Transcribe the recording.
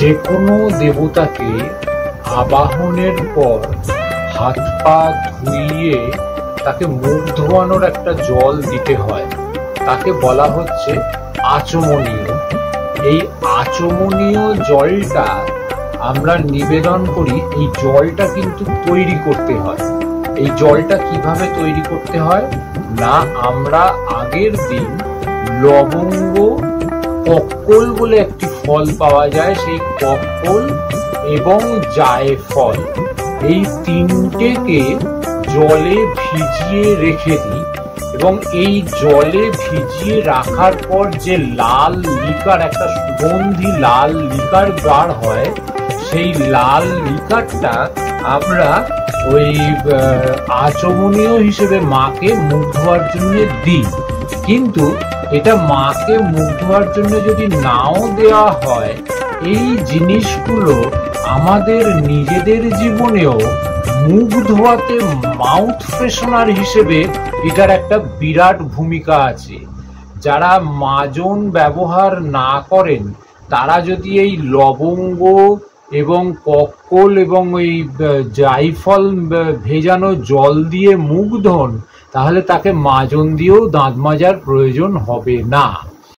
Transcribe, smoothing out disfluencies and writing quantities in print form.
যে কোনো দেবতাকে আবাহনের পর হাত পা ধুইয়ে তাকে মুখ ধোয়ানোর একটা জল দিতে হয়, তাকে বলা হচ্ছে আচমনীয়। এই আচমনীয় জলটা আমরা নিবেদন করি। এই জলটা কিন্তু তৈরি করতে হয়। এই জলটা কিভাবে তৈরি করতে হয় না, আমরা আগের দিন লবঙ্গ, কক্কল বলে একটি ফল পাওয়া যায়, সেই কক্কল এবং জায়ফল এই তিনটেকে জলে ভিজিয়ে রেখে দিই এবং এই জলে ভিজিয়ে রাখার পর যে লাল লিকার, একটা সুগন্ধি লাল লিকার বার হয়, সেই লাল লিকারটা আমরা ওই আচমনীয় হিসেবে মাকে মুখ ধোয়ার জন্য দিই। কিন্তু এটা মাকে মুখ ধোয়ার জন্য যদি নাও দেওয়া হয়, এই জিনিসগুলো আমাদের নিজেদের জীবনেও মুখ ধোয়াতে মাউথ ফ্রেশনার হিসেবে এটার একটা বিরাট ভূমিকা আছে। যারা মাজন ব্যবহার না করেন তারা যদি এই লবঙ্গ এবং কক্কল এবং এই জায়ফল ভেজানো জল দিয়ে মুখ ধোন, তাহলে তাকে মাজন দিয়েও দাঁত মাজার প্রয়োজন হবে না।